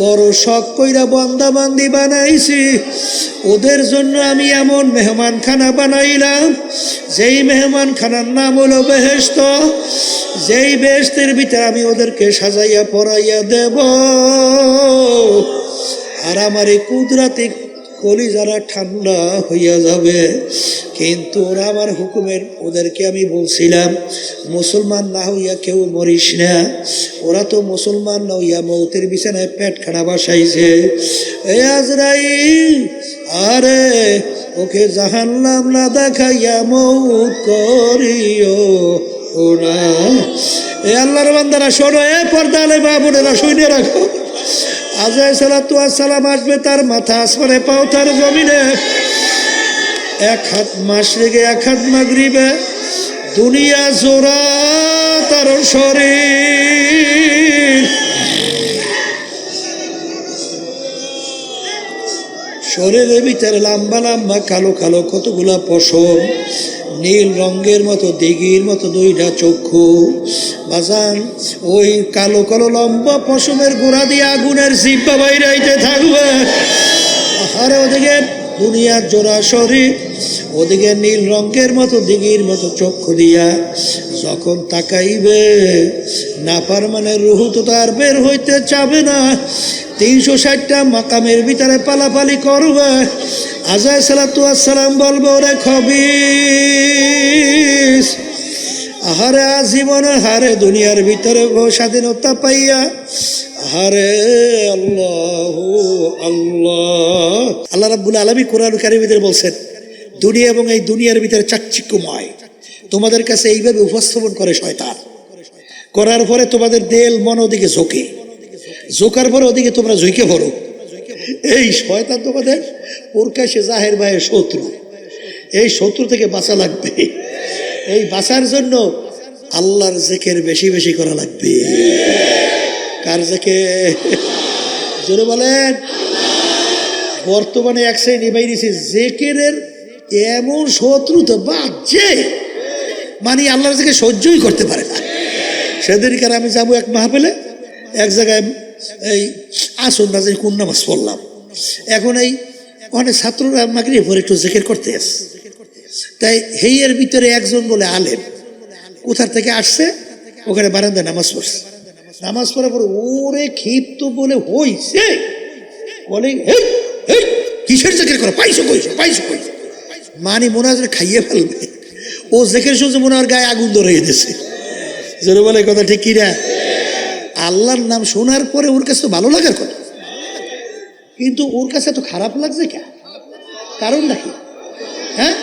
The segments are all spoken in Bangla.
বড় শখ কইরা বন্দাবান্দি বানাইছি, ওদের জন্য আমি এমন মেহমানখানা বানাইলাম, যেই মেহমানখানার নাম হলো বেহেশত। যেই বেহেশতের ভিতরে আমি ওদেরকে সাজাইয়া পরাইয়া দেব, আর আমার এই কুদরাতি কলিজারা ঠান্ডা হইয়া যাবে। কিন্তু ওরা আমার হুকুমের, ওদেরকে আমি বলছিলাম মুসলমান না হইয়া কেউ মরিস না। ওরা তো মুসলমান না হইয়া মৌতের বিছানায় পেট খানা বাসাইছে। এ আজরাইল, আরে ওকে জাহান্নাম না দেখাইয়া মৌত করিও না। এ আল্লাহর বান্দারা শোনো, এ পর্দা আলে মা বোনেরা শুনে রাখো, আজরাইল সালাতু ওয়াস সালাম আসবে, তার মাথা আসমানে, পাও তার জমিনে। এক হাত মাশরিকে এক হাত মাগরিবে, দুনিয়া জোড়া তার শরীর। শরীরের ভিতরে লম্বা লম্বা কালো কালো কতগুলা পশম, নীল রঙের মতো দিঘির মতো দুইটা চক্ষু। বাজান, ওই কালো কালো লম্বা পশমের গোড়া দিয়ে আগুনের জিব্বা বাইরাইতে থাকবে। আরে ওদিকে দুনিয়ার জোড়া শরীর, ওদিকে নীল রঙের মতো দিঘির মতো চক্ষু দিয়া যখন তাকাইবে, নাফরমানের রূহ তো তার বের হইতে চাবে না। 360টা মাকামের ভিতরে পালাপালি করবে। আজরাইল সালাতু ওয়াস সালাম বলবো, রে খবিস, আহারে আজীবনে হারে দুনিয়ার ভিতরে স্বাধীনতা পাইয়া, আহারে আল্লাহ আল্লাহ। আল্লাহ রাব্বুল আলামিন কোরআন কারীমের বলছেন, দুনিয়া এবং এই দুনিয়ার ভিতরে চাকচিক্যময়, তোমাদের কাছে এইভাবে উপস্থাপন করে শয়তান। করার পরে তোমাদের দেল মন ওদিকে ঝোঁকে, ঝোঁকার পরে ওদিকে তোমরা ঝুঁকে পড়ো। এই শয়তান তোমাদের প্রকাশ্যে জাহের বাহের শত্রু। এই শত্রু থেকে বাঁচা লাগবে। এই বাঁচার জন্য আল্লাহর জিকির বেশি বেশি করা লাগবে। কার জিকির? জোরে বলেন। বর্তমানে এক শ্রেণী বাইরেছে জিকিরের এমন শত্রু তো বাজে, মানে আল্লাহর জিকির সহ্যই করতে পারে না। সেদিনকার আমি যাবো এক মাহফিলে, এক জায়গায় এই আসুন না যে কোন নামাজ পড়লাম, এখন এই অনেক ছাত্ররা মাগরিব পরে একটু জিকির করতে আসে। তাই হেইয়ের ভিতরে একজন বলে আলেম, কোথার থেকে আসছে, ওখানে বারান্দায় নামাজ পড়ছে। নামাজ পড়ার পরে ওরে ক্ষিপ্ত বলে হইছে, বলে কিসের জিকির করো, পাইছো কইছো, পাইছো কইছো, মানে মনে হয় খাইয়ে ফেলবে। ও জিকির শুনছে, মনে হয় গায়ে আগুন ধরে গেছে। যেন বলে কথা ঠিক কিনা? আল্লাহর নাম শোনার পরে ওর কাছে তো ভালো লাগার কথা, কিন্তু ওর কাছে তো খারাপ লাগছে কেন? কারণ নাকি? হ্যাঁ,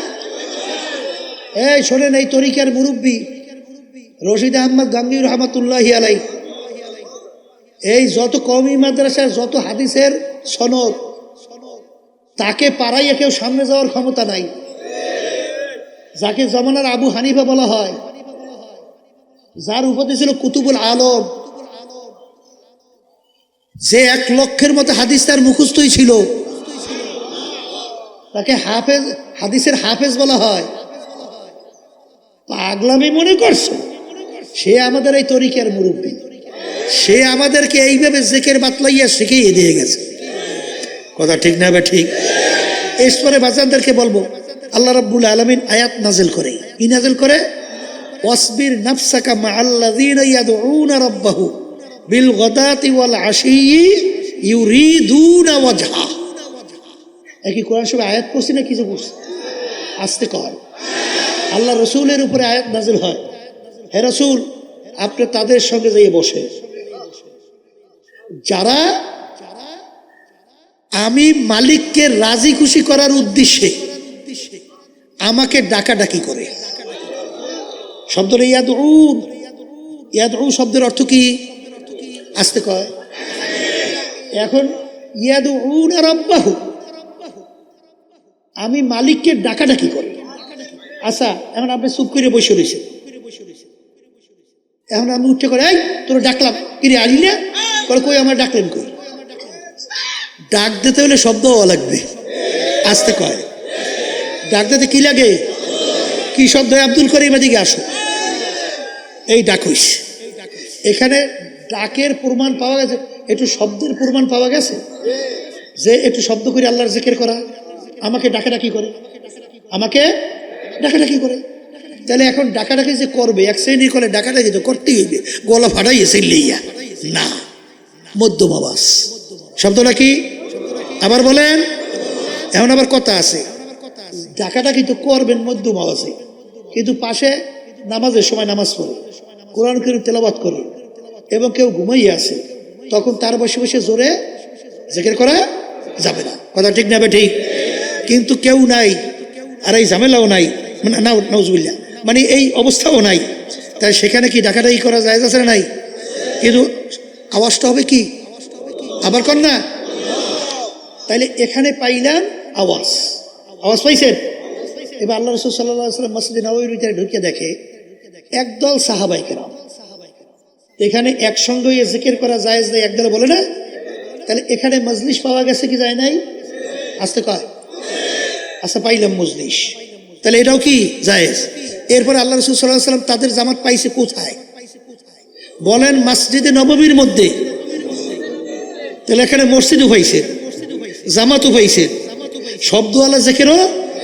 এই শোনেন, এই তরিকার মুরব্বী রশিদ আহমদ গাঙ্গী রহমাতুল্লাহি আলাই, এই যত কওমি মাদ্রাসার যত হাদিসের সনদ, তাকে পাড়াইয়া কেউ সামনে যাওয়ার ক্ষমতা নাই। যাকে জমানার আবু হানিফা বলা হয়, যার উপাধি ছিল কুতুবুল আলম, যে 1 লক্ষের মতো হাদিস তার মুখস্থই ছিল, তাকে হাফেজ, হাদিসের হাফেজ বলা হয়। পাগলামি মনে করছো? সে আমাদের এই তরিকার মুরব্বী, সে আমাদেরকে এইভাবে জিকির বাতলাইয়া শিখিয়ে দিয়ে গেছে। কথা ঠিক না? ঠিক। এরপরে বাচ্চাদেরকে বলবো, আল্লাহ রাব্বুল আলামিন আয়াত নাজিল করে, কি নাজিল করে? ওয়াসবির নাফসাকা মাআল্লাযীনা ইয়াদউনা রাব্বাহু বিল গাদাতি ওয়াল আশিয়্যি ইউরিদুনা ওয়াজহা। একই কোরআন শরীফে আয়াত পড়ছি না কিছু পড়ছি? আস্তে কর। আল্লাহ রসুলের উপরে আয়াত নাজিল হয়, হে রসুল, আপনি তাদের সঙ্গে যেয়ে বসে, যারা আমি মালিককে রাজি খুশি করার উদ্দেশ্যে আমাকে ডাকাডাকি করে। শব্দটা ইয়াদউ, ইয়াদউ শব্দের অর্থ কি? আস্তে কয়। এখন ইয়াদউনা রাব্বাহু, আমি মালিককে ডাকাডাকি করি। আচ্ছা, এখন আপনি চুপ করে বসে রয়েছেন, এখন আমি উঠে করে, এই তোর ডাকলাম, কিরে আলি না? কই আমার ডাকলেন কই? ডাক দিতে হলে শব্দ হওয়া লাগবে। আস্তে কয়। ডাক দিতে কি লাগে? কি শব্দ? আব্দুল করিম এদিকে আসো, এই ডাক হইস। এখানে ডাকের প্রমাণ পাওয়া গেছে। একটু শব্দের প্রমাণ পাওয়া গেছে যে একটু শব্দ করে আল্লাহর জিকির করা আমাকে ডাকাডাকি করে, আমাকে ডাকাডাকি করে। তাহলে এখন ডাকাডাকি যে করবে, এক শ্রেণী করে ডাকাডাকি তো করতেই হইবে, গলা ফাটাইয়েছে লইয়া না, মধ্যম আওয়াজ। শব্দটা কি আবার বলেন? এখন আবার কথা আছে, ডাকাডাকি তো করবেন মধ্যম আওয়াজে, কিন্তু পাশে নামাজের সময় নামাজ পড়ে, কোরআন কারীম তেলাওয়াত করে এবং কেউ ঘুমাইয়ে আছে, তখন তার বসে বসে জোরে জিকির করা যাবে না। কথা ঠিক না? ঠিক। কিন্তু কেউ নাই, আর এই ঝামেলাও নাই, মানে নাউজুবিল্লাহ, মানে এই অবস্থাও নাই, তাই সেখানে কি ডাকাডাকি করা যায় আছে না নাই? কিন্তু আওয়াজটা হবে কি আবার কর না। তাইলে এখানে পাইলাম আওয়াজ, আওয়াজ পাইছেন? এবার আল্লাহ রাসূল সাল্লাল্লাহু আলাইহি ওয়াসাল্লাম মসজিদে নববীর ভিতরে ঢুকে দেখে একদল সাহাবায়ে কেরাম এখানে একসঙ্গে জিকির করা জায়েজ নাই, একদল বলে না। তাহলে এখানে মজলিস পাওয়া গেছে কি যায় নাই? আসতে কয় আচ্ছা পাইলাম মজলিস, তাহলে এটাও কি জায়েজ। এরপরে আল্লাহ রাসূল সাল্লাল্লাহু আলাইহি ওয়াসাল্লাম তাদের জামাত পাইছে কোথায় বলেন? মসজিদে নববীর মধ্যে। তাহলে এখানে মসজিদও পাইছে, জামাতও পাইছে, শব্দওয়ালা জিকিরও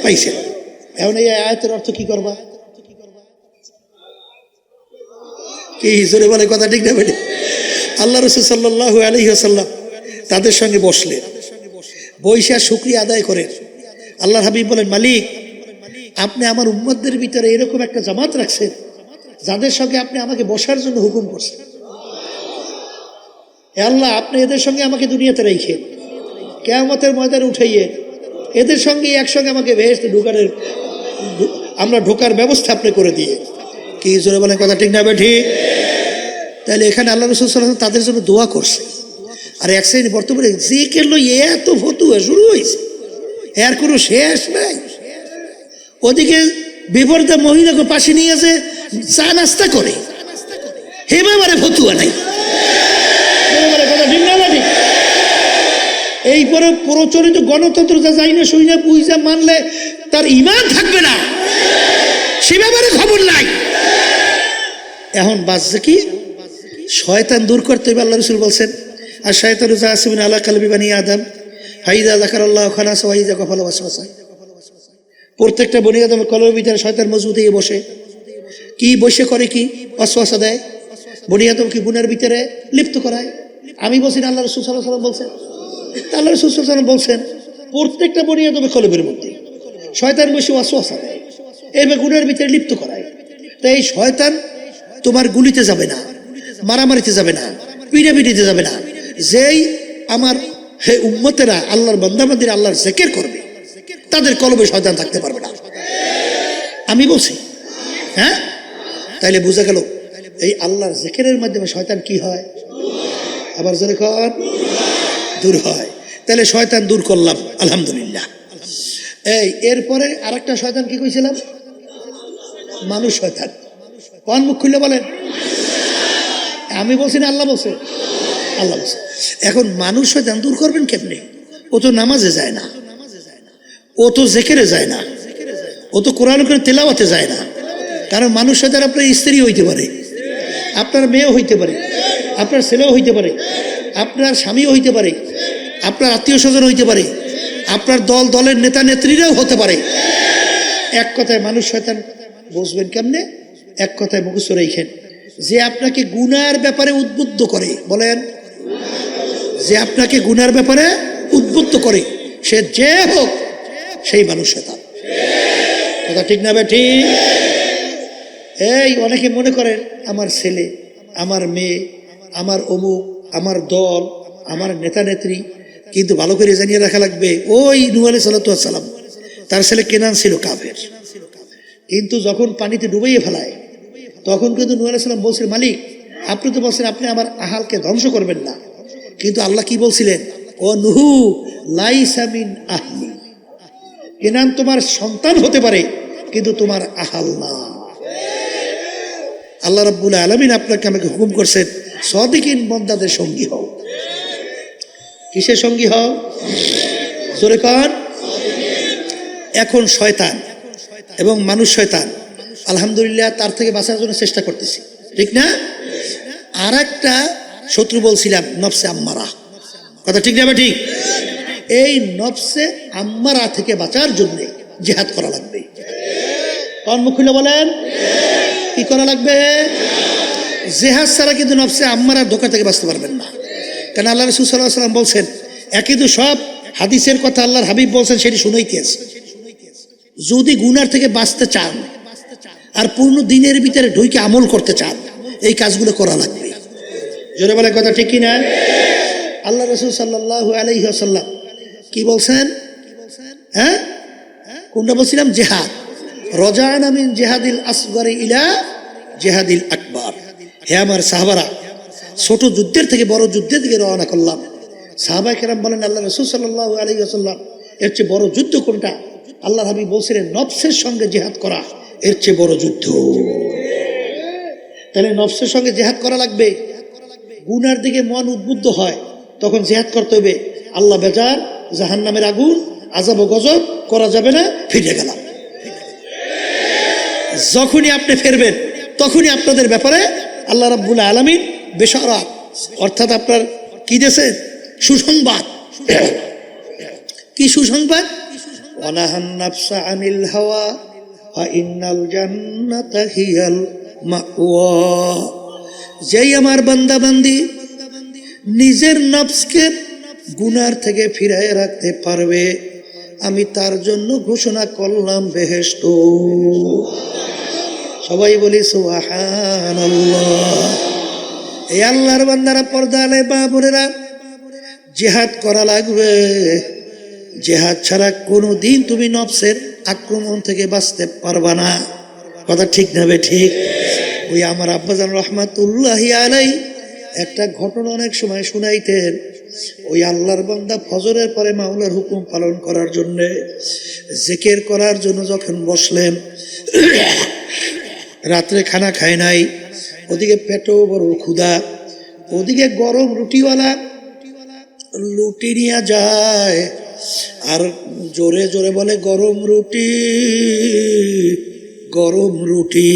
পাইছে। এখন এই আয়াতের অর্থ কি করবা? কি জোরে বলে কথা ঠিক না বেটে? আল্লাহ রাসূল সাল্লাল্লাহু আলাইহি ওয়াসাল্লাম তাদের সঙ্গে বসলেন, বইসা শুকরিয়া আদায় করেন। আল্লাহর হাবিব বলেন, মালিক আপনি আমার উম্মতদের ভিতরে এরকম একটা জামাত রাখছেন যাদের সঙ্গে আপনি আমাকে বসার জন্য হুকুম করছেন। হে আল্লাহ, আপনি এদের সঙ্গে আমাকে দুনিয়াতে রেখে কিয়ামতের ময়দানে উঠাইয়ে এদের সঙ্গে একসঙ্গে আমাকে বেহেশতে আমরা ঢোকার ব্যবস্থা আপনি করে দিয়ে। কি জোরে বলেন কথা ঠিক না ঠিক? তাহলে এখানে আল্লাহ রাসূল সাল্লাল্লাহু আলাইহি ওয়াসাল্লাম তাদের জন্য দোয়া করছে। আর এক শ্রেণী বর্তমানে যে কেন এত ফতুয়া শুরু হয়েছে, এর কোনো শেষ নাই। ওদিকে বিপরীতে মহিলাকে পাশে নিয়ে আছে, চা নাস্তা করে, হে ব্যাপারে ফতুয়া নাই। এই পরে প্রচলিত গণতন্ত্র যা যাই না শুই না বুঝা মানলে তার ঈমান থাকবে না, সে ব্যাপারে খবর নাই। এখন বাজছে কি? শয়তান দূর করতে হবে। আল্লাহ রাসূল বলছেন, আর শয়তানু জাসিমিন আলা কলবি বানি আদম ফাইদা যাকারাল্লাহু খালাসা ওয়া ইযা গাফালা ওয়াসওয়াসা। প্রত্যেকটা বনি আদমের কলবের ভিতরে শয়তান মজবুত হয়ে বসে। কি বসে করে? কি ওয়াসওয়াসা দেয়, বনি আদমকে গুনার ভিতরে লিপ্ত করায়। আমি বলছি না, আল্লাহ রাসূল সাল্লাল্লাহু আলাইহি ওয়াসাল্লাম বলছেন। আল্লাহ রাসূল সাল্লাল্লাহু আলাইহি ওয়াসাল্লাম বলছেন প্রত্যেকটা বনি আদমের কলবের মধ্যে শয়তান বসে ওয়াসওয়াসা দেয়, এভাবে গুনার ভিতরে লিপ্ত করায়। তাই এই শয়তান তোমার গুলিতে যাবে না, মারামারিতে যাবে না, পিটাপিটিতে যাবে না। যেই আমার হে উম্মতেরা আল্লাহর বান্দাবান্দিরা আল্লাহর জিকির করবে তাদের কলবে শয়তান থাকতে পারবে না। আমি বলছি, হ্যাঁ? তাইলে বোঝা গেল এই আল্লাহর জিকিরের মাধ্যমে শয়তান কি হয়? আবার জোরে কর, দূর হয়। তাহলে শয়তান দূর করলাম, আলহামদুলিল্লাহ। এই এরপরে আরেকটা শয়তান কি কইছিলাম? মানুষ শয়তান। কোন মুখ খুললে বলেন? আমি বলছি না, আল্লাহ বলছে? আল্লাহ বলছে। এখন মানুষ শয়তান দূর করবেন কেমনে? ও তো নামাজে যায় না, ও তো জিকিরে যায় না, ও তো কোরআন করে তেলাওয়াতে যায় না। কারণ মানুষ শয়তান আপনার স্ত্রী হইতে পারে, আপনার মেয়েও হইতে পারে, আপনার ছেলেও হইতে পারে, আপনার স্বামীও হইতে পারে, আপনার আত্মীয় স্বজন হইতে পারে, আপনার দলের নেতা নেত্রীরাও হতে পারে। এক কথায় মানুষ শয়তান বুঝবেন কেমনে? এক কথায় মুখস্থ রেখেন, যে আপনাকে গুনার ব্যাপারে উদ্বুদ্ধ করে। বলেন, যে আপনাকে গুনার ব্যাপারে উদ্বুদ্ধ করে, সে যে হোক সেই মানুষ শয়তান। কথা ঠিক না ঠিক? এই অনেকে মনে করেন আমার ছেলে, আমার মেয়ে, আমার অমুক, আমার দল, আমার নেতা নেত্রী। কিন্তু ভালো করে জানিয়ে রাখা লাগবে, ওই নূহ আলাইহিস সালাম তার ছেলে কেনান ছিল কাফের, কিন্তু যখন পানিতে ডুবাইয়ে ফেলায় তখন কিন্তু নূহ আলাইহিস সালাম বলছিলেন, মালিক আপনি তো বলছেন আপনি আমার আহালকে ধ্বংস করবেন না, কিন্তু আল্লাহ কি বলছিলেন? ও নূহ লাইসা মিন আহলি, কেনান তোমার সন্তান হতে পারে কিন্তু তোমার আহাল না। আল্লাহ রাব্বুল আলামিন আপনাকে আমাকে হুকুম করছেন, সাদিকিন বান্দাদের সঙ্গী হও। কিসের সঙ্গী হও? জোরে কান। এখন শয়তান এবং মানুষ শয়তান, আলহামদুলিল্লাহ তার থেকে বাঁচার জন্য চেষ্টা করতেছি, ঠিক না? আর একটা শত্রু বলছিলাম নফসে আম্মারা, কথা ঠিক না ঠিক? এই নফসে আম্মারা থেকে বাঁচার জন্য জিহাদ করা লাগবে। মুখ খুলে বলেন কি করা লাগবে? জিহাদ ছাড়া কিন্তু নফসে আম্মারার ধোঁকা থেকে বাঁচতে পারবেন না। কারণ আল্লাহ রাসূল সাল্লাল্লাহু আলাইহি ওয়াসাল্লাম বলছেন, একই তো সব হাদিসের কথা আল্লাহর হাবিব বলছেন, সেটি শুনেইতে আছে। যদি গুনার থেকে বাঁচতে চান আর পূর্ণ দিনের ভিতরে ঢুকে আমল করতে চান, এই কাজগুলো করা লাগবে। জোরে বলে কথা ঠিক কিনা? আল্লাহ রাসূল সাল্লাল্লাহু আলাইহি ওয়াসাল্লাম কি বলছেন? হ্যাঁ, কোনটা বলছিলাম? জিহাদ। রজানা মিন জিহাদিল আসগরি ইলা জিহাদিল আকবার। হে আমার সাহাবারা, ছোট যুদ্ধের থেকে বড় যুদ্ধের দিকে রওনা করলাম। সাহাবায়ে কেরাম বলেন, আল্লাহ রাসূল সাল্লাল্লাহু আলাইহি ওয়াসাল্লাম, এর চেয়ে বড় যুদ্ধ কোনটা? আল্লাহর হাবিব বলছিলেন, নফসের সঙ্গে জিহাদ করা এর চেয়ে বড় যুদ্ধ। তাহলে নফসের সঙ্গে জিহাদ করা লাগবে। গুনার দিকে মন উদ্বুদ্ধ হয়, তখন জিহাদ করতে হবে। আল্লাহ বেজার, জাহান্নামের আগুন, আযাব ও গজব করা যাবে না, ফিরে গেলাম। যখনই আপনি ফিরবেন তখনই আপনাদের ব্যাপারে আল্লাহ রাব্বুল আলামিন বেশারাত, অর্থাৎ আপনার কি দিয়েছেন? সুসংবাদ। কি সুসংবাদ? ওয়ানাহান নাফসা আনিল হাওয়া ফা ইন্নাল জান্নাতা হিয়াল মাওয়া। যেই আমার বান্দা বান্দি নিজের নফসকে গুনার থেকে ফিরায় রাখতে পারবে, আমি তার জন্য ঘোষণা করলাম বেহেশত। সবাই বলি সুবহানাল্লাহ। এই আল্লাহর বান্দারা, পর্দা আলে বাবুরেরা, জিহাদ করা লাগবে। জিহাদ ছাড়া কোনোদিন তুমি নফসের আক্রমণ থেকে বাঁচতে পারবা না। কথা ঠিক না বে ঠিক? ওই আমার আব্বাজান রহমাতুল্লাহি আলাইহি একটা ঘটনা অনেক সময় শুনাইতেন। ওই আল্লাহর বান্দা ফজরের পরে মাওলার হুকুম পালন করার জন্যে, জিকির করার জন্য যখন বসলেন, রাত্রে খানা খায় নাই, ওদিকে পেটও বড় ক্ষুধা, ওদিকে গরম রুটিওয়ালা লুটি নিয়ে যায় আর জোরে জোরে বলে, গরম রুটি, গরম রুটি।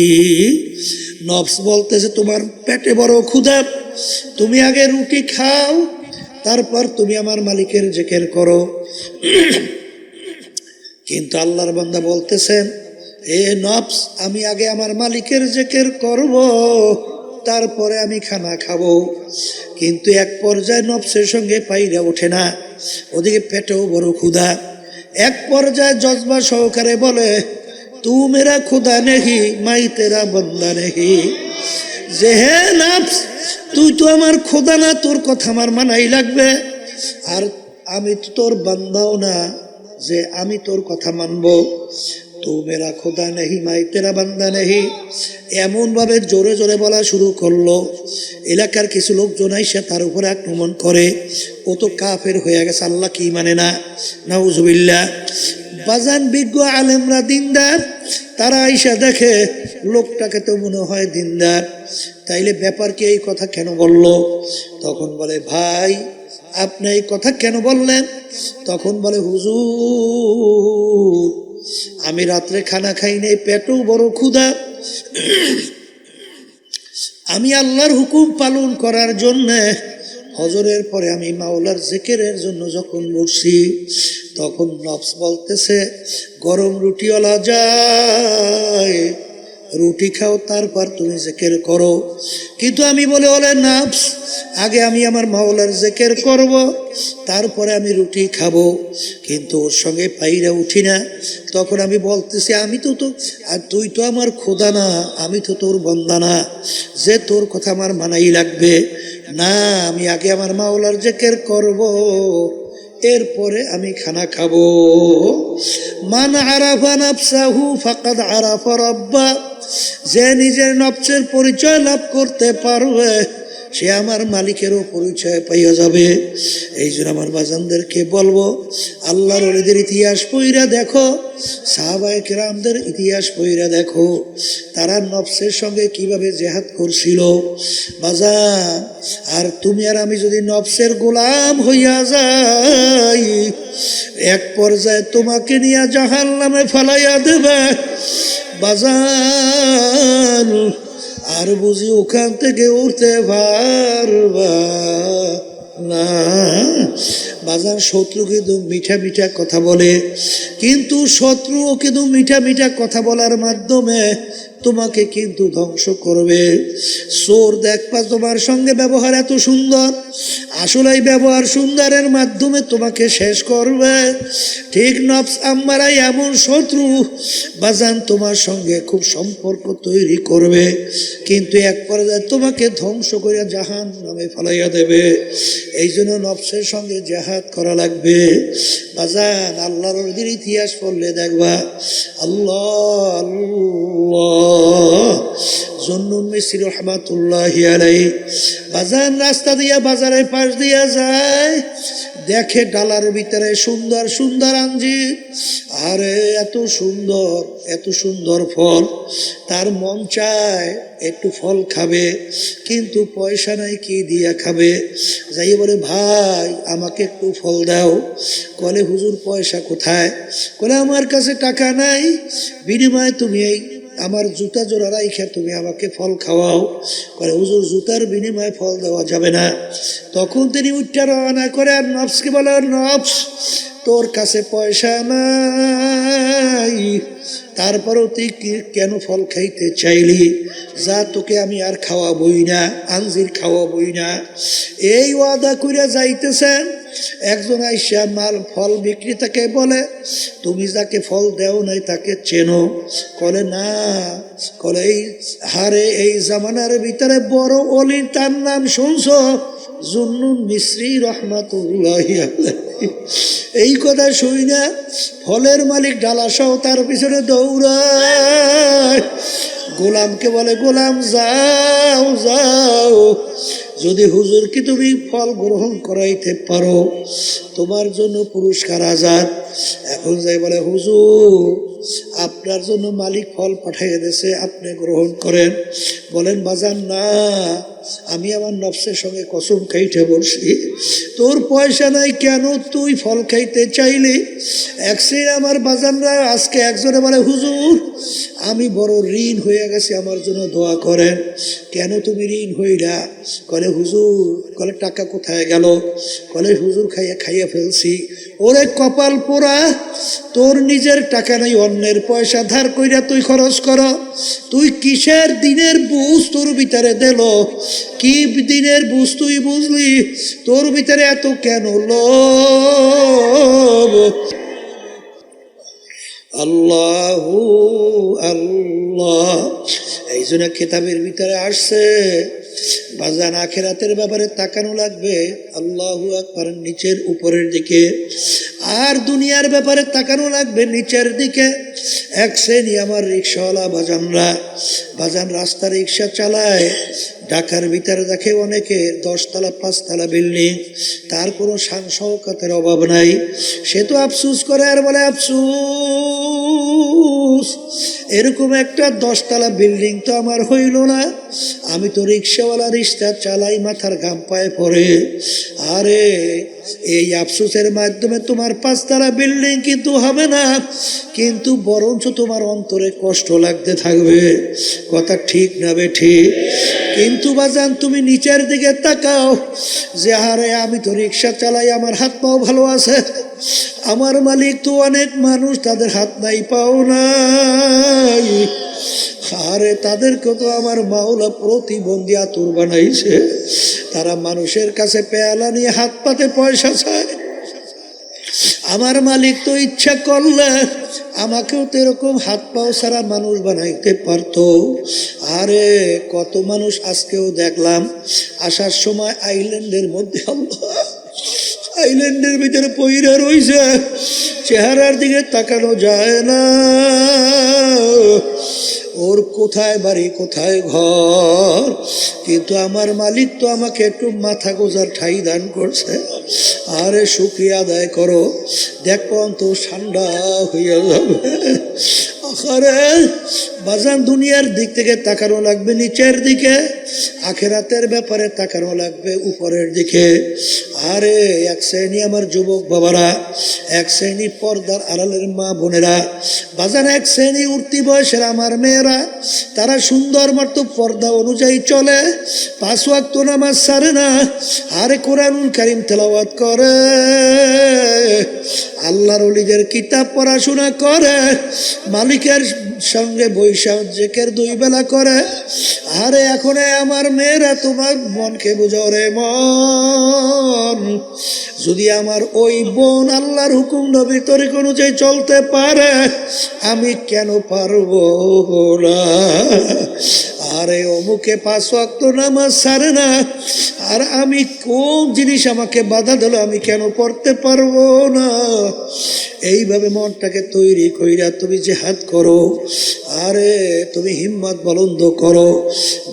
নফস বলতেছে, তোমার পেটে বড় ক্ষুধা, তুমি আগে রুটি খাও, তারপর তুমি আমার মালিকের জিকির করো। কিন্তু আল্লাহর বান্দা বলতেছেন, এ নফস, আমি আগে আমার মালিকের জিকির করব, তারপরে আমি খানা খাবো। কিন্তু এক পর্যায়ে নফসের সঙ্গে পাইরা ওঠে না, ওদিকে পেটেও বড় ক্ষুধা। এক পর্যায়ে জজবা সহকারে বলে, তু মেরা খুদা নেহি মাই তেরা বন্দা নেহি। যে হে নফস, তুই তো আমার খোদা না, তোর কথা আমার মানাই লাগবে। আর আমি তো তোর বান্দাও না যে আমি তোর কথা মানবো। তু মেরা খোদা নেহি মাই তেরা বান্দা নেহি। এমন ভাবে জোরে জোরে বলা শুরু করলো, এলাকার কিছু লোকজন আইসা তার উপরে আক্রমণ করে। ও তো কাফের হয়ে গেছে, আল্লাহ কি মানে না, নাউজুবিল্লাহ। বাজান বিজ্ঞ আলেমরা দিনদার, তারা আইসা দেখে লোকটাকে তো মনে হয় দিনদার, তাইলে ব্যাপার কি, এই কথা কেন বললো? তখন বলে, ভাই আপনি এই কথা কেন বললেন? তখন বলে, হুজুর, আমি রাত্রে খানা খাই নাই, পেটও বড় ক্ষুধা। আমি আল্লাহর হুকুম পালন করার জন্য হজরের পরে আমি মাওলার জিকিরের জন্য যখন বসছি, তখন নফস বলতেছে, গরম রুটিওয়ালা যায়, রুটি খাও, তারপর তুমি জিকির করো। কিন্তু আমি বলে, ওলে নফস, আগে আমি আমার মাওলার জিকির করব, তারপরে আমি রুটি খাবো। কিন্তু ওর সঙ্গে পাইরা উঠি না। তখন আমি বলতেছি, আমি তো আর তুই তো আমার খোদা না, আমি তো তোর বান্দা না যে তোর কথা আমার মানাই লাগবে। না, আমি আগে আমার মাওলার জিকির করব, এরপরে আমি খানা খাবো। মান আরাফা নাফসাহু ফাকাদ আরাফা রাব্বা। যে নিজের নফসের পরিচয় লাভ করতে পারবে, সে আমার মালিকেরও পরিচয় পাইয়া যাবে। এই জন্য আমার বাজানদেরকে বলবো, আল্লাহর ওলিদের ইতিহাস পইরা দেখো, সাহাবায়ে কেরামদের ইতিহাস পইরা দেখো, তারা নফসের সঙ্গে কিভাবে জিহাদ করছিল। বাজান, আর তুমি আর আমি যদি নফসের গোলাম হইয়া যাই, এক পর্যায়ে তোমাকে নিয়ে জাহান্নামে ফালাইয়া দেবে। বাজান, আর বুঝি ওখান থেকে উঠতে পারবা না। বাজার শত্রু কিন্তু মিঠা মিঠা কথা বলে, কিন্তু শত্রুও কিন্তু মিঠা মিঠা কথা বলার মাধ্যমে তোমাকে কিন্তু ধ্বংস করবে। চোর দেখবা তোমার সঙ্গে ব্যবহার এত সুন্দর, আসলে এই ব্যবহার সুন্দরের মাধ্যমে তোমাকে শেষ করবে। ঠিক নফস আম্মারাই এমন শত্রু বাজান, তোমার সঙ্গে খুব সম্পর্ক তৈরি করবে, কিন্তু এক পর্যায়ে তোমাকে ধ্বংস করে জাহান্নামে ফেলাইয়া দেবে। এই জন্য নফসের সঙ্গে জিহাদ করা লাগবে বাজান। আল্লাহর নবীর ইতিহাস পড়লে দেখবা আল্লাহ আল্লাহ। জুন্নুন মিসরি রহমাতুল্লাহি আলাইহি বাজান রাস্তা দিয়া বাজারের পাশ দিয়া যায়, দেখে ডালার ভিতরে সুন্দর সুন্দর আঞ্জির, আরে এত সুন্দর এত সুন্দর ফল, তার মন চায় একটু ফল খাবে, কিন্তু পয়সা নাই, কি দিয়া খাবে। যাই বলে ভাই আমাকে একটু ফল দাও। বলে হুজুর পয়সা কোথায়? বলে আমার কাছে টাকা নাই, বিনিময়ে তুমি এই আমার জুতা জোড়া রাইখা তুমি আমাকে ফল খাওয়াও। করে হুজুর জুতার বিনিময়ে ফল দেওয়া যাবে না। তখন তিনি উঠটা রওনা করে আর নফসকে বলে, নফস তোর কাছে পয়সা নাই, তারপরেও তুই কেন ফল খাইতে চাইলি? যা তোকে আমি আর খাওয়াবই না, আঞ্জির খাওয়াবই না। এই ওয়াদা কইরা যাইতেছেন, একজন আইসা মাল ফল বিক্রেতাকে বলে, তুমি যাকে ফল দেও নাই তাকে চেনো? বলে না। বলে এই হারে এই জামানার ভিতরে বড় অলি, তার নাম শুনছ? জুন্নুন মিসরি রহমাতুল্লাহি আলাইহি। এই কথা শুই না ফলের মালিক ডালা সহ তার পিছনে দৌড়ায়। গোলামকে বলে, গোলাম যাও যাও, যদি হুজুরকে তুমি ফল গ্রহণ করাইতে পারো তোমার জন্য পুরস্কার আজাদ। এখন যাই বলে, হুজুর আপনার জন্য মালিক ফল পাঠিয়ে দিয়েছে, আপনি গ্রহণ করেন। বলেন বাজান না, আমি আমার নফসের সঙ্গে কসম খাইতে বলছি, তোর পয়সা নাই কেন তুই ফল খাইতে চাইলি? একসে আমার বাজানরা আজকে একজনে বলে, হুজুর আমি বড় ঋণ হয়ে গেছি, আমার জন্য দোয়া করেন। কেন তুমি ঋণ হইলা? বলে হুজুর, বলে টাকা কোথায় গেল? বলে হুজুর খাইয়া ফেলছি। ওরে কপাল পোড়া, তোর নিজের টাকা নাই, অন্যের পয়সা ধার কইরা তুই খরচ কর। তুই কিসের দিনের বুঝ তোর ভিতরে দিল? কি দিনের বুঝ তুই বুঝলি? তোর ভিতরে এত কেন লোভ? আল্লাহু আল্লাহ। এই জন্য কিতাবের ভিতরে আসছে বাজান আখিরাতের ব্যাপারে তাকানো লাগবে আল্লাহু আকবার নিচের উপরের দিকে, আর দুনিয়ার ব্যাপারে তাকানো লাগবে নিচের দিকে। এক শ্রেণী আমার রিক্সাওয়ালা বাজানরা, বাজান রাস্তা রিক্সা চালায়, ঢাকার ভিতরে দেখে অনেকে 10 তলা 5 তলা বিল্ডিং, তার কোনো শান শওকতের অভাব নাই। সে তো আফসুস করে আর বলে, আফসুস এরকম একটা 10 তলা বিল্ডিং তো আমার হইল না, আমি তো রিক্সাওয়ালা রিক্সা চালাই, মাথার ঘাম পায়ে পড়ে। আরে এই আফসোসের মাধ্যমে তোমার 5 তলা বিল্ডিং কিন্তু হবে না, কিন্তু বরঞ্চ তোমার অন্তরে কষ্ট লাগতে থাকবে। কথা ঠিক না বে ঠিক? কিন্তু বাজান তুমি নিচের দিকে তাকাও, যে আরে আমি তো রিক্সা চালাই, আমার হাত পাও ভালো আছে, আমার মালিক তো অনেক মানুষ, তাদের হাত নাই পাও নাই, আরে তাদেরকে তো আমার মাওলা প্রতিবন্ধী আতুর বানাইছে, তারা মানুষের কাছে পেয়ালা নিয়ে হাত পাতে পয়সা চায়। আমার মালিক তো ইচ্ছা করলে আমাকেও তো এরকম হাত পাও ছাড়া মানুষ বানাইতে পারতো। আরে কত মানুষ আজকেও দেখলাম আসার সময় আইল্যান্ডের মধ্যে, আইল্যান্ডের ভিতরে পইরা রইছে, চেহারার দিকে তাকানো যায় না, ওর কোথায় বাড়ি কোথায় ঘর, কিন্তু আমার মালিক তো আমাকে একটু মাথা গোজার ঠাই দান করছে। আরে শুকরিয়া আদায় করো, দেখো তো ঠান্ডা হইয়া যাবে। আরে বাজান, দুনিয়ার দিক থেকে তাকানো লাগবে নিচের দিকে, আখেরাতের ব্যাপারে তাকানো লাগবে উপরের দিকে। আরে এক শ্রেণী আমার যুবক বাবারা, এক শ্রেণী পর্দার আড়ালের মা বোনেরা, বাজান এক শ্রেণী উঠতি বয়সের আমার মেয়েরা, তারা সুন্দর মতো পর্দা অনুযায়ী চলে, 5 ওয়াক্ত নামাজ ছাড়ে না, আরে কোরআনুল কারীম তেলাওয়াত করে, আল্লাহর ওলিদের কিতাব পড়াশোনা করে, মালিকের সঙ্গে বৈশাখ জিকির 2 বেলা করে। আরে এখন আমার মেয়েরা, তোমার মনকে বুঝো রে মন, যদি আমার ওই বোন আল্লাহর হুকুম নবীর তরিক অনুযায়ী চলতে পারে, আমি কেন পারবো না? আরে অমুকে 5 ওয়াক্ত নামাজ ছাড়ে না, আর আমি কোন জিনিস আমাকে বাধা দিল, আমি কেন পড়তে পারবো না? এইভাবে মনটাকে তৈরি কইরা তুমি জিহাদ করো, আরে তুমি হিম্মত বুলন্দ করো,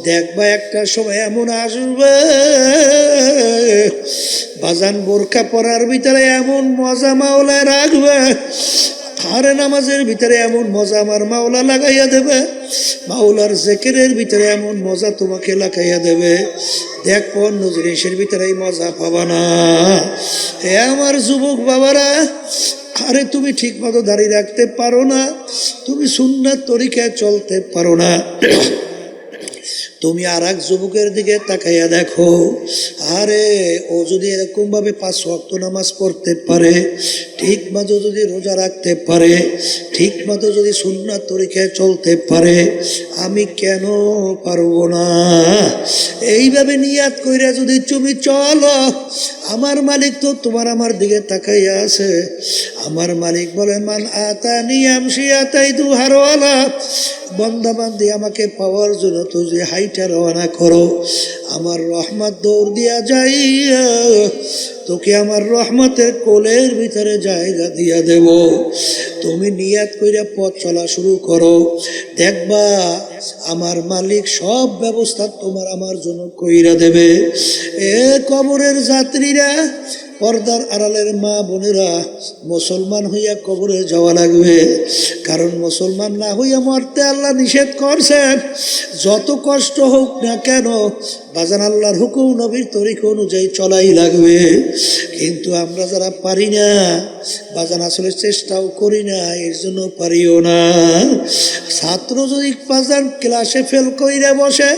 দেখবা একটা সময় এমন আসবে বাজান বোরকা পরার ভিতরে এমন মজা মাওলায় রাখবে, আরে নামাজের ভিতরে এমন মজা আমার মাওলা লাগাইয়া দেবে, মাওলার জিকিরের ভিতরে এমন মজা তোমাকে লাগাইয়া দেবে, দেখো অন্য জিনিসের ভিতরে মজা পাবা না। হে আমার যুবক বাবারা, আরে তুমি ঠিক মতো দাঁড়িয়ে রাখতে পারো না, তুমি সুন্নাত তরিকায় চলতে পারো না, তুমি আর এক যুবকের দিকে তাকাইয়া দেখো, আরে ও যদি এরকম ভাবে 5 ওয়াক্ত নামাজ পড়তে পারে, ঠিক মতো যদি রোজা রাখতে পারে, ঠিক মতো যদি সুন্নাত তরিকায় চলতে পারে, আমি কেন পারবো না? এইভাবে নিয়াত কইরা যদি তুমি চলো, আমার মালিক তো তোমার আমার দিকে তাকাইয়া আছে। আমার মালিক বলে, মান আতানি আমশি আতাইতু হারওয়ালা, বান্দা বান্দি আমাকে পাওয়ার জন্য তুই হাইটা রওনা করো, আমার রহমত দৌড় দিয়া যাইয়া তোকে আমার রহমতের কোলের ভিতরে জায়গা দিয়া দেব। তুমি নিয়াত কইরা পথ চলা শুরু করো, দেখবা আমার মালিক সব ব্যবস্থা তোমার আমার জন্য কইরা দেবে। এ কবরের যাত্রীরা, পর্দার আড়ালের মা বোনেরা, মুসলমান হইয়া কবরে যাওয়া লাগবে, কারণ মুসলমান না হইয়া মরতে আল্লাহ নিষেধ করছেন। যত কষ্ট হোক না কেন বাজান আল্লাহর হুকুম নবীর তরিক অনুযায়ী চলাই লাগবে। কিন্তু আমরা যারা পারি না বাজান, আসলে চেষ্টাও করি না, এর জন্য পারিও না। ছাত্র যদি বাজান ক্লাসে ফেল কইরা বসে,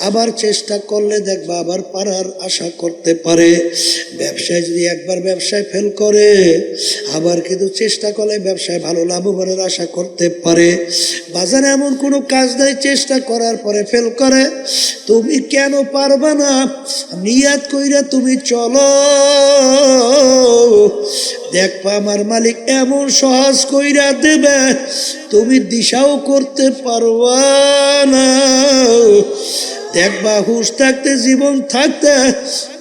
আবার চেষ্টা করলে দেখবা আবার পারার আশা করতে পারে। ব্যবসায় যদি একবার ব্যবসায় ফেল করে, আবার কিন্তু চেষ্টা করলে ব্যবসায় ভালো লাভবানের আশা করতে পারে। বাজারে এমন কোনো কাজ নাই চেষ্টা করার পরে ফেল করে, তুমি কেন পারবা না? নিয়াত কইরা তুমি চলো, দেখবা আমার মালিক এমন সহজ কইরা দেবে, তুমি দিশাও করতে পারবা না। দেখবা হুশ থাকতে, জীবন থাকতে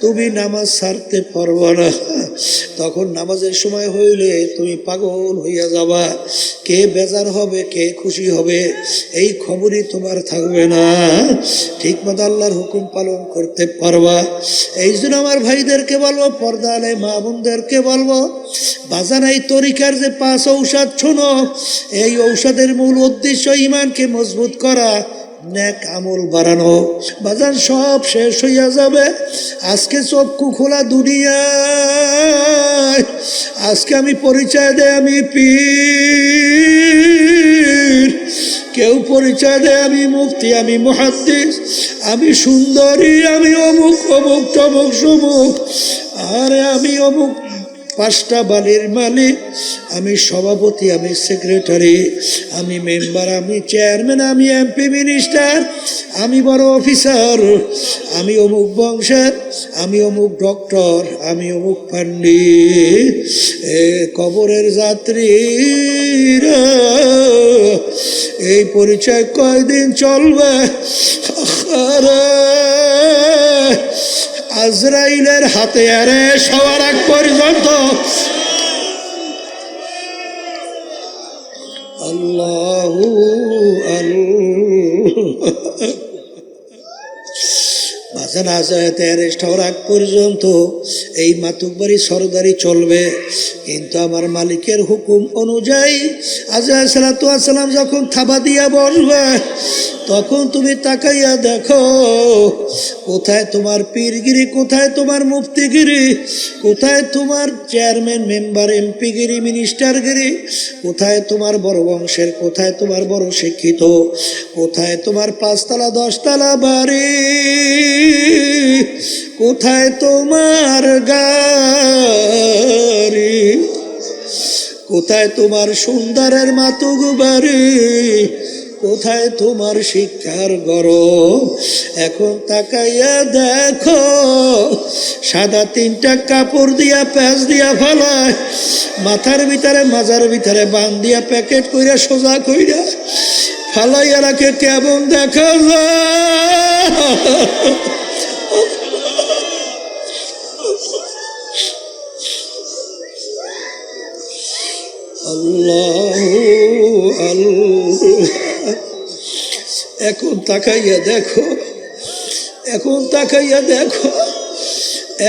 তুমি নামাজ ছাড়তে পারবা না। তখন নামাজের সময় হইলে তুমি পাগল হইয়া যাবা, কে বেজার হবে কে খুশি হবে এই খবরই তোমার থাকবে না। ঠিক মতো আল্লাহর হুকুম পালন করতে পারবা। এই জন্য আমার ভাইদেরকে বলবো, পর্দা আলে মা বোনদেরকে বলবো, বাজান এই তরিকার যে 5 ঔষধ শোনো, এই ঔষধের মূল উদ্দেশ্য ইমানকে মজবুত করা, নেক আমল বাড়ানো। বাজান সব শেষ হইয়া যাবে। আজকে চক্ষু খোলা দুনিয়ায়, আজকে আমি পরিচয় দেয় আমি পীর, কেউ পরিচয় দেয় আমি মুফতি, আমি মুহাদ্দিস, আমি সুন্দরী, আমি অমুক অমুক তমুক সমুক, আরে আমি অমুক 5টা বাড়ির মালিক, আমি সভাপতি, আমি সেক্রেটারি, আমি মেম্বার, আমি চেয়ারম্যান, আমি এমপি মিনিস্টার, আমি বড় অফিসার, আমি অমুক বংশের, আমি অমুক ডক্টর, আমি অমুক পণ্ডিত। এ কবরের যাত্রীরা, এই পরিচয় কয়দিন চলবে? আজরাইলের হাতে আরে সবার আগ পর্যন্ত আল্লাহু আল্লাহ। জানাজাতে অ্যারেস্ট হওয়ার আগ পর্যন্ত এই মাতুব্বরি সরদারি চলবে। কিন্তু আমার মালিকের হুকুম অনুযায়ী আজরাইল সালাতু ওয়াস সালাম যখন থাবা দিয়া বসবে, তখন তুমি তাকাইয়া দেখো কোথায় তোমার পীরগিরি, কোথায় তোমার মুফতিগিরি, কোথায় তোমার চেয়ারম্যান মেম্বার এমপিগিরি মিনিস্টারগিরি, কোথায় তোমার বড় বংশের, কোথায় তোমার বড় শিক্ষিত, কোথায় তোমার 5 তলা 10 তলা বাড়ি, কোথায় তোমার গাড়ি, কোথায় তোমার সুন্দরের মাতুগ বাড়ি, কোথায় তোমার শিক্ষার গরম। এখন তাকাইয়া দেখো সাদা 3টা কাপড় দিয়া প্যাঁচ দিয়া ফেলায়, মাথার ভিতরে মাজার ভিতরে বান দিয়া প্যাকেট কইরা সোজা কইরা ফালাইয়া রাখে, কেমন দেখা যায়। আল্লাহ আল্লাহ। এখন তাকাইয়া দেখো, এখন তাকাইয়া দেখো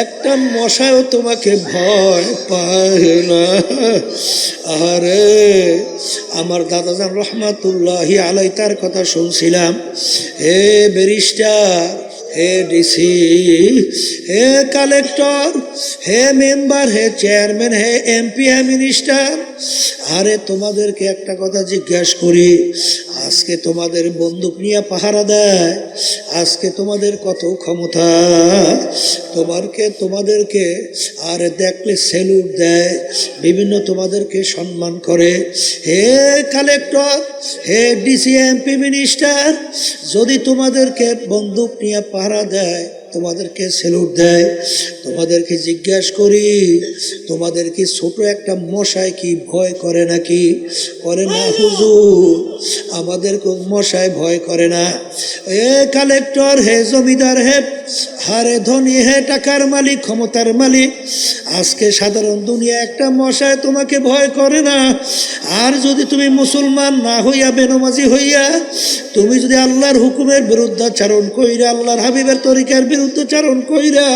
একটা মশাও তোমাকে ভয় পায় না। আরে আমার দাদাজান রহমাতুল্লাহি আলাই তার কথা শুনছিলাম। হে ব্যারিস্টার, হে ডিসি, হে কালেক্টর, হে মেম্বার, হে চেয়ারম্যান, হে এমপি, হে মিনিস্টার, আরে তোমাদেরকে একটা কথা জিজ্ঞাসা করি, আজকে তোমাদের বন্দুক নিয়ে পাহারা দেয়, আজকে তোমাদের কত ক্ষমতা, তোমাদেরকে আর দেখলে স্যালুট দেয়, বিভিন্ন তোমাদেরকে সম্মান করে। হে কালেক্টর, হে ডিসি, এমপি, মিনিস্টার, যদি তোমাদেরকে বন্দুক নিয়ে পাহারা দেয়, তোমাদেরকে স্যালুট দেয়, তোমাদেরকে জিজ্ঞাসা করি, তোমাদের কি ছোট একটা মশায় কি ভয় করে নাকি? করে না হুজুর, আমাদের কোন মশায় ভয় করে না। হে কালেক্টর, হে জমিদার, হে হারে ধনী, হে টাকার মালিক, ক্ষমতার মালিক, আজকে সাধারণ দুনিয়া একটা মশায় তোমাকে ভয় করে না। আর যদি তুমি মুসলমান না হইয়া, বেনমাজি হইয়া, তুমি যদি আল্লাহর হুকুমের বিরুদ্ধাচারণ কইরা, আল্লাহর হাবিবের তরিকার বিরুদ্ধাচারণ কইরা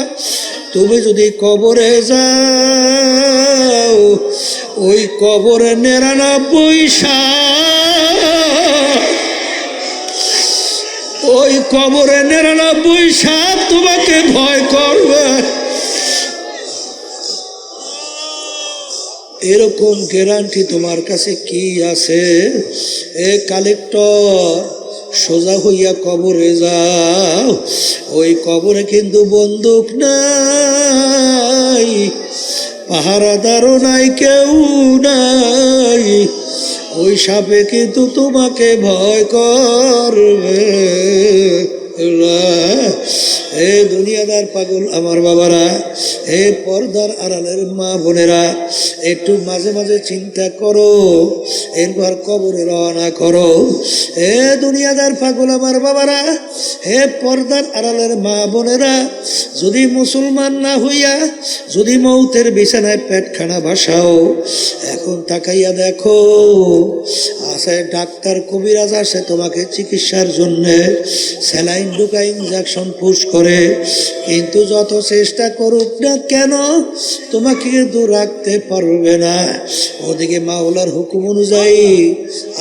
তুমি যদি কবরে যাও, ওই কবরে 99 সাপ, ওই কবরে 99 সাপ তোমাকে ভয় করবে। এরকম গ্যারান্টি তোমার কাছে কি আছে? এ কালেক্টর, সোজা হইয়া কবরে যাও, ওই কবরে কিন্তু বন্দুক নাই, পাহারাদারও নাই, কেউ নাই, ওই সাপে কিন্তু তোমাকে ভয় করবে। হে দুনিয়াদার পাগল আমার বাবারা, হে পর্দার আড়ালের মা বোনেরা, একটু মাঝে মাঝে চিন্তা করো, এরপর কবরে রওনা করো। হে দুনিয়াদার পাগল আমার বাবারা, হে পর্দার আড়ালের মা বোনেরা, যদি মুসলমান না হইয়া যদি মৌতের বিছানায় পেটখানা ভাসাও, এখন তাকাইয়া দেখো আছে ডাক্তার কবিরাজ আসে তোমাকে চিকিৎসার জন্যে, স্যালাইন ঢুকায়, ইনজেকশন পুশ করে, কিন্তু যত চেষ্টা করুক না কেন তোমাকে কিন্তু রাখতে পারবে না। ওদিকে মাওলার হুকুম অনুযায়ী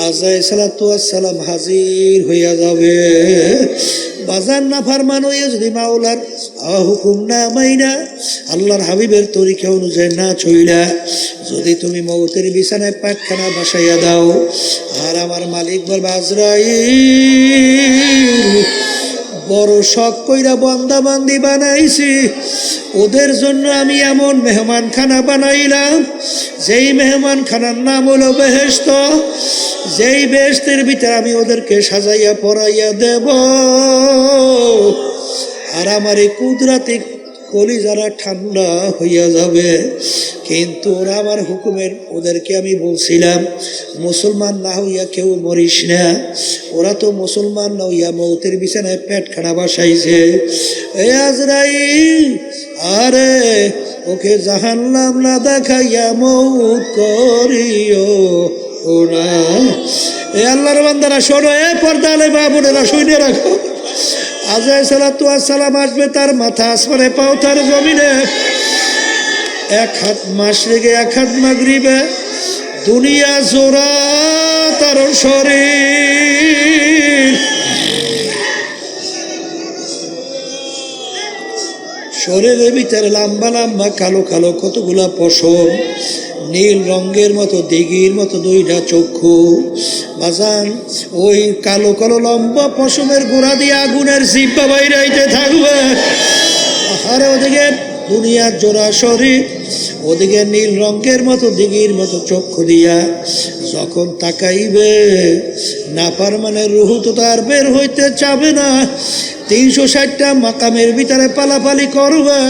আজরাইল সালাতু ওয়াস সালাম হাজির হইয়া যাবে। বাজার না ফারমান হইয়া যদি মাওলার হুকুম না মাইনা, আল্লাহর হাবিবের তরিকা অনুযায়ী না চইলা যদি তুমি মৌতের বিছানায় পায়খানা বাসাইয়া দাও, আর আমার মালিক বলবে আজরাইল বড় শখ কইরা বান্দাবান্দি বানাইছি, ওদের জন্য আমি এমন মেহমানখানা বানাইলাম, যেই মেহমানখানার নাম হলো বেহেশত, যেই বেহেশতের ভিতরে আমি ওদেরকে সাজাইয়া পরাইয়া দেব। আর আমার এই কুদরাতি কলিজারা ঠান্ডা হইয়া যাবে। কিন্তু ওরা আমার হুকুমের, ওদেরকে আমি বলছিলাম মুসলমান না হইয়া কেউ মরিস না, ওরা তো মুসলমান না হইয়া মৌতের বিছানায় পেটখানা বাসাইছে। এ আজরাইল, আরে ওকে জাহান্নাম না দেখাইয়া মৌত করিও না। এ আল্লাহর বান্দারা শোনো, এ পর্দা আলে মা বোনেরা শুনে রাখো, আজরাইল সালাতু ওয়াস সালাম আসবে, তার মাথা আসমানে, পাও তার জমিনে, এক হাত মাশরিকে এক হাত মাগরিবে, দুনিয়া জোড়া তার শরীর। শরীরের ভিতরে লম্বা লম্বা কালো কালো কতগুলা পশম, নীল রঙের মতো দিঘির মতো দুইটা চক্ষু। বাজান ওই কালো কালো লম্বা পশমের গোড়া দিয়ে আগুনের জিব্বা বাইরাইতে থাকবে। আরে ওদিকে দুনিয়ার জোড়া শরীর, ওদিকে নীল রঙের মতো দিঘির মতো চক্ষু দিয়া যখন তাকাইবে, না পার মানে রুহু তো তার বের হইতে চাবে না। 360টা মাকামের ভিতরে পালাপালি করবে।